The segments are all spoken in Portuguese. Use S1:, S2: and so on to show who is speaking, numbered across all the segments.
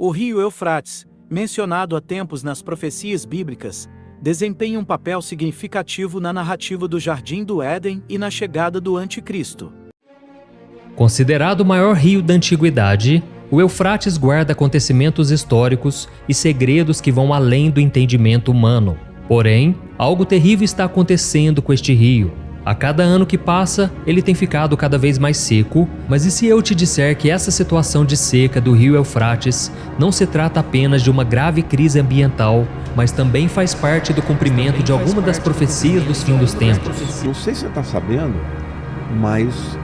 S1: O rio Eufrates, mencionado há tempos nas profecias bíblicas, desempenha um papel significativo na narrativa do Jardim do Éden e na chegada do Anticristo.
S2: Considerado o maior rio da antiguidade, o Eufrates guarda acontecimentos históricos e segredos que vão além do entendimento humano. Porém, algo terrível está acontecendo com este rio. A cada ano que passa, ele tem ficado cada vez mais seco, mas e se eu te disser que essa situação de seca do rio Eufrates não se trata apenas de uma grave crise ambiental, mas também faz parte do cumprimento de alguma das profecias dos fins dos tempos?
S3: Não sei se você está sabendo, mas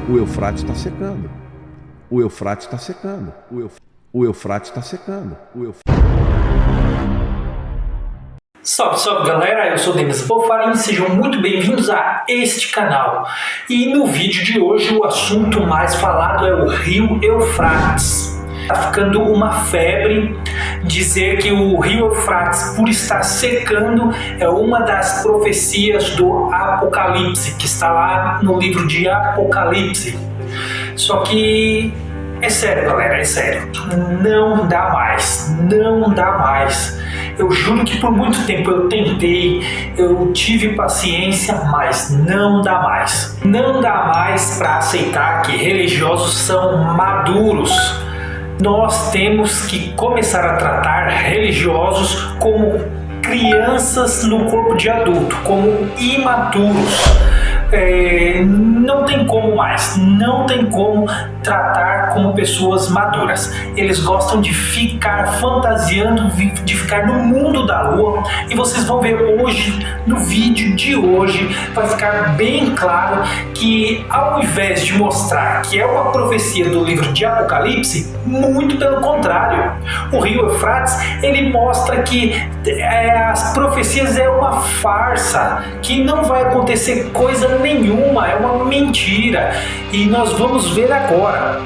S3: o Eufrates está secando. O Eufrates está secando. O Eufrates está secando.
S4: Salve galera, eu sou Denis Bofarini, sejam muito bem-vindos a este canal. E no vídeo de hoje o assunto mais falado é o rio Eufrates. Tá ficando uma febre dizer que o rio Eufrates, por estar secando, é uma das profecias do Apocalipse, que está lá no livro de Apocalipse. Só que é sério galera, é sério, não dá mais. Eu juro que por muito tempo eu tentei, eu tive paciência, mas não dá mais. Não dá mais para aceitar que religiosos são maduros. Nós temos que começar a tratar religiosos como crianças no corpo de adulto, como imaturos. Não tem como mais, não tem como tratar como pessoas maduras. Eles gostam de ficar fantasiando, de ficar no mundo da lua, e vocês vão ver hoje, no vídeo de hoje, vai ficar bem claro que ao invés de mostrar que é uma profecia do livro de Apocalipse, muito pelo contrário, o rio Eufrates, ele mostra que as profecias é uma farsa, que não vai acontecer coisa nenhuma, é uma mentira, e nós vamos ver agora.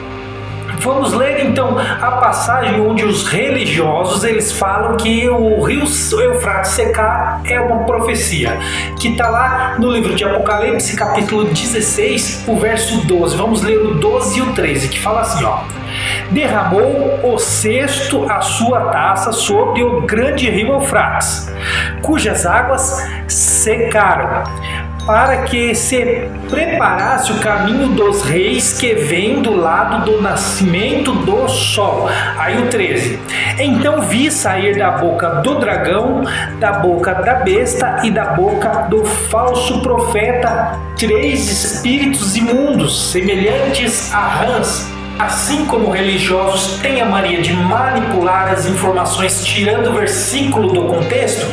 S4: Vamos ler então a passagem onde os religiosos eles falam que o rio Eufrates secar é uma profecia, que está lá no livro de Apocalipse, capítulo 16, o verso 12. Vamos ler o 12 e o 13, que fala assim, ó: derramou o cesto a sua taça sobre o grande rio Eufrates, cujas águas secaram, para que se preparasse o caminho dos reis que vem do lado do nascimento do sol. Aí o 13. Então vi sair da boca do dragão, da boca da besta e da boca do falso profeta 3 espíritos imundos, semelhantes a rãs. Assim como religiosos têm a mania de manipular as informações tirando o versículo do contexto,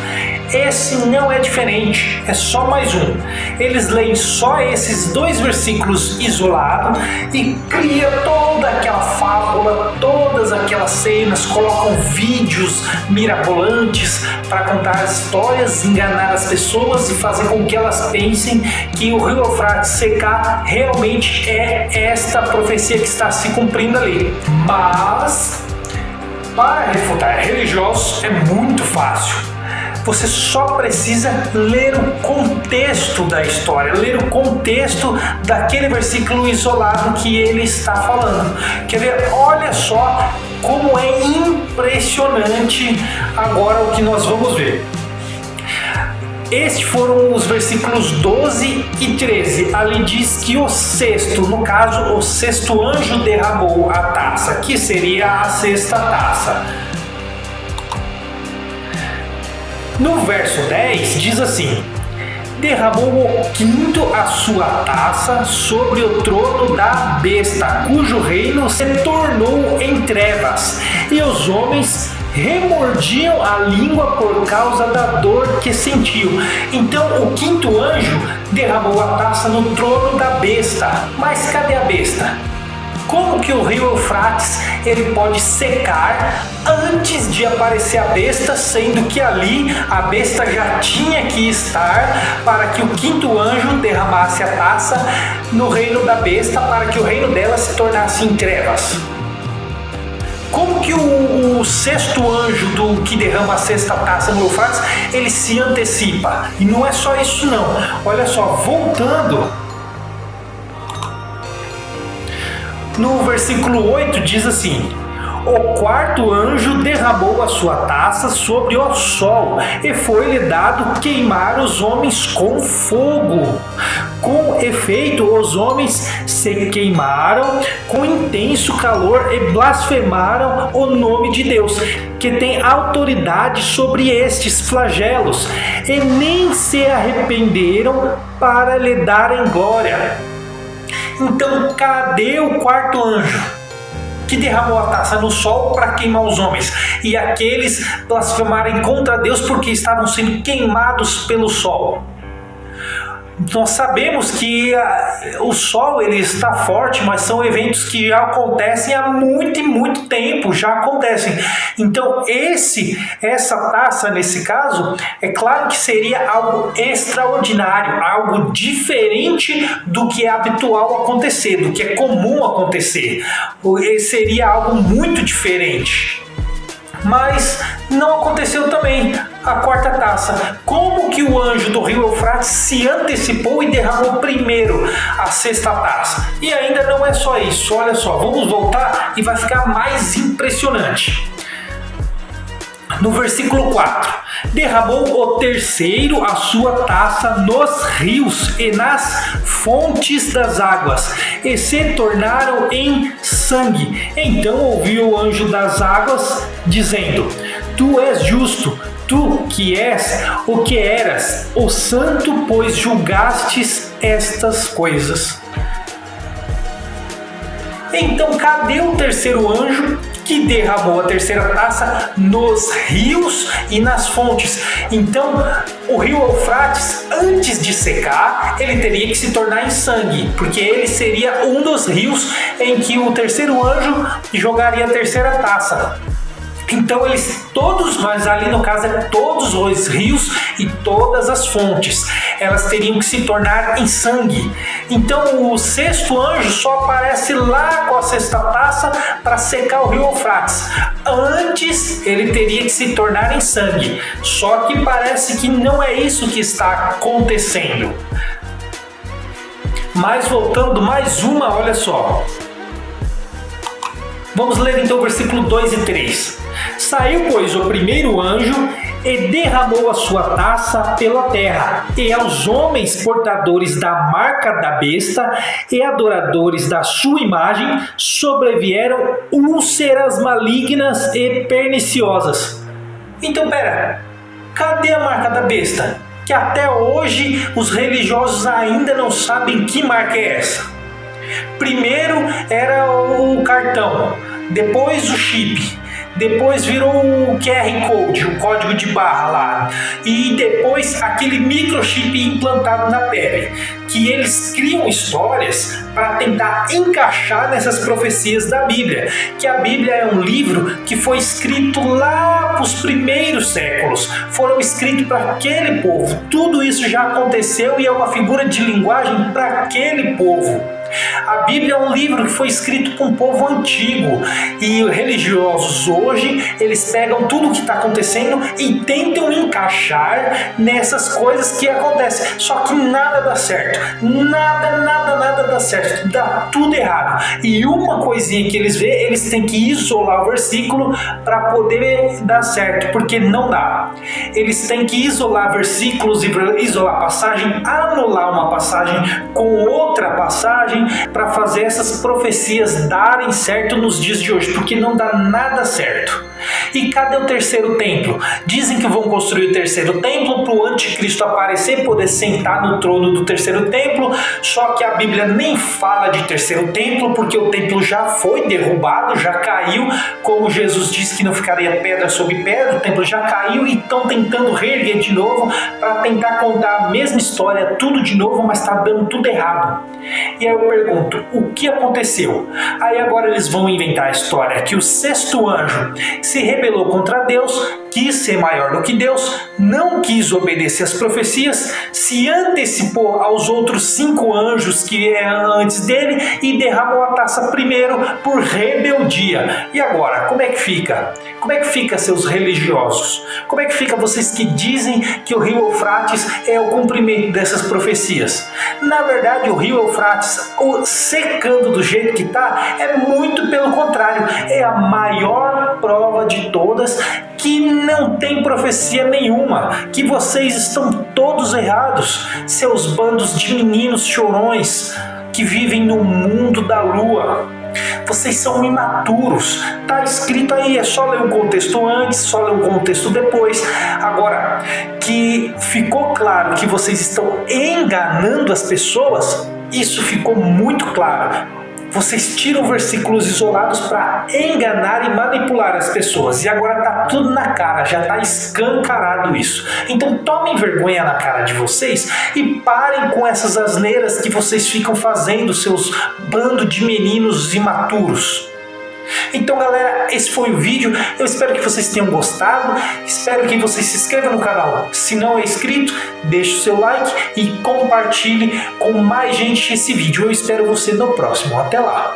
S4: esse não é diferente, é só mais um. Eles leem só esses 2 versículos isolados e criam toda aquela fábula, todas aquelas cenas, colocam vídeos mirabolantes para contar as histórias, enganar as pessoas e fazer com que elas pensem que o rio Eufrates secar realmente é esta profecia que está se cumprindo ali. Mas para refutar religiosos é muito fácil. Você só precisa ler o contexto da história, ler o contexto daquele versículo isolado que ele está falando. Quer ver? Olha só como é impressionante agora o que nós vamos ver. Estes foram os versículos 12 e 13. Ali diz que o sexto, no caso, o sexto anjo derramou a taça, que seria a sexta taça. No verso 10 diz assim: derramou o quinto a sua taça sobre o trono da besta, cujo reino se tornou em trevas, e os homens remordiam a língua por causa da dor que sentiam. Então o quinto anjo derramou a taça no trono da besta. Mas cadê a besta? Como que o rio Eufrates ele pode secar antes de aparecer a besta, sendo que ali a besta já tinha que estar para que o quinto anjo derramasse a taça no reino da besta, para que o reino dela se tornasse em trevas? Como que o sexto anjo do que derrama a sexta taça no Eufrates, ele se antecipa? E não é só isso não. Olha só, voltando, no versículo 8 diz assim: o quarto anjo derramou a sua taça sobre o sol, e foi-lhe dado queimar os homens com fogo. Com efeito, os homens se queimaram com intenso calor e blasfemaram o nome de Deus, que tem autoridade sobre estes flagelos, e nem se arrependeram para lhe darem glória. Então, cadê o quarto anjo que derramou a taça no sol para queimar os homens, e aqueles blasfemarem contra Deus porque estavam sendo queimados pelo sol? Nós sabemos que o sol ele está forte, mas são eventos que já acontecem há muito e muito tempo, já acontecem. Então essa taça nesse caso, é claro que seria algo extraordinário, algo diferente do que é habitual acontecer, do que é comum acontecer. Seria algo muito diferente. Mas não aconteceu também a quarta taça. Como que o anjo do rio Eufrates se antecipou e derramou primeiro a sexta taça? E ainda não é só isso, olha só, vamos voltar e vai ficar mais impressionante. No versículo 4, derramou o terceiro a sua taça nos rios e nas fontes das águas, e se tornaram em sangue. Então ouviu o anjo das águas, dizendo: Tu és justo, tu que és o que eras, o santo, pois julgastes estas coisas. Então cadê o terceiro anjo que derramou a terceira taça nos rios e nas fontes? Então, o rio Eufrates, antes de secar, ele teria que se tornar em sangue, porque ele seria um dos rios em que o terceiro anjo jogaria a terceira taça. Então eles todos, mas ali no caso é todos os rios e todas as fontes, elas teriam que se tornar em sangue. Então o sexto anjo só aparece lá com a sexta taça para secar o rio Eufrates. Antes ele teria que se tornar em sangue. Só que parece que não é isso que está acontecendo. Mas voltando mais uma, olha só. Vamos ler então o versículo 2 e 3. Saiu, pois, o primeiro anjo e derramou a sua taça pela terra, e aos homens portadores da marca da besta e adoradores da sua imagem sobrevieram úlceras malignas e perniciosas. Então, pera, cadê a marca da besta? Que até hoje os religiosos ainda não sabem que marca é essa. Primeiro era o cartão, depois o chip, depois virou o QR Code, o código de barra lá, e depois aquele microchip implantado na pele, que eles criam histórias para tentar encaixar nessas profecias da Bíblia, que a Bíblia é um livro que foi escrito lá para os primeiros séculos, foram escritos para aquele povo, tudo isso já aconteceu e é uma figura de linguagem para aquele povo. A Bíblia é um livro que foi escrito para um povo antigo, e religiosos hoje, eles pegam tudo o que está acontecendo e tentam encaixar nessas coisas que acontecem, só que nada dá certo, nada dá certo, dá tudo errado. E uma coisinha que eles veem, eles têm que isolar o versículo para poder dar certo, porque não dá. Eles têm que isolar versículos e isolar passagem, anular uma passagem com outra passagem, para fazer essas profecias darem certo nos dias de hoje, porque não dá nada certo. E cadê o terceiro templo? Dizem que vão construir o terceiro templo para o anticristo aparecer, poder sentar no trono do terceiro templo, só que a Bíblia nem fala de terceiro templo, porque o templo já foi derrubado, já caiu, como Jesus disse que não ficaria pedra sobre pedra, o templo já caiu e estão tentando reerguer de novo para tentar contar a mesma história, tudo de novo, mas está dando tudo errado. E aí eu pergunto, o que aconteceu? Aí agora eles vão inventar a história que o sexto anjo se rebelou contra Deus, quis ser maior do que Deus, não quis obedecer às profecias, se antecipou aos outros 5 anjos que eram antes dele e derramou a taça primeiro por rebeldia. E agora, como é que fica? Como é que fica, seus religiosos? Como é que fica vocês que dizem que o rio Eufrates é o cumprimento dessas profecias? Na verdade, o rio Eufrates, secando do jeito que está, é muito pelo contrário. É a maior prova de todas que não tem profecia nenhuma, que vocês estão todos errados, seus bandos de meninos chorões que vivem no mundo da lua. Vocês são imaturos, tá escrito aí, é só ler o contexto antes, só ler o contexto depois. Agora, que ficou claro que vocês estão enganando as pessoas, isso ficou muito claro. Vocês tiram versículos isolados para enganar e manipular as pessoas. E agora está tudo na cara, já está escancarado isso. Então tomem vergonha na cara de vocês e parem com essas asneiras que vocês ficam fazendo, seus bando de meninos imaturos. Então galera, esse foi o vídeo, eu espero que vocês tenham gostado, espero que vocês se inscrevam no canal, se não é inscrito, deixe o seu like e compartilhe com mais gente esse vídeo, eu espero você no próximo, até lá!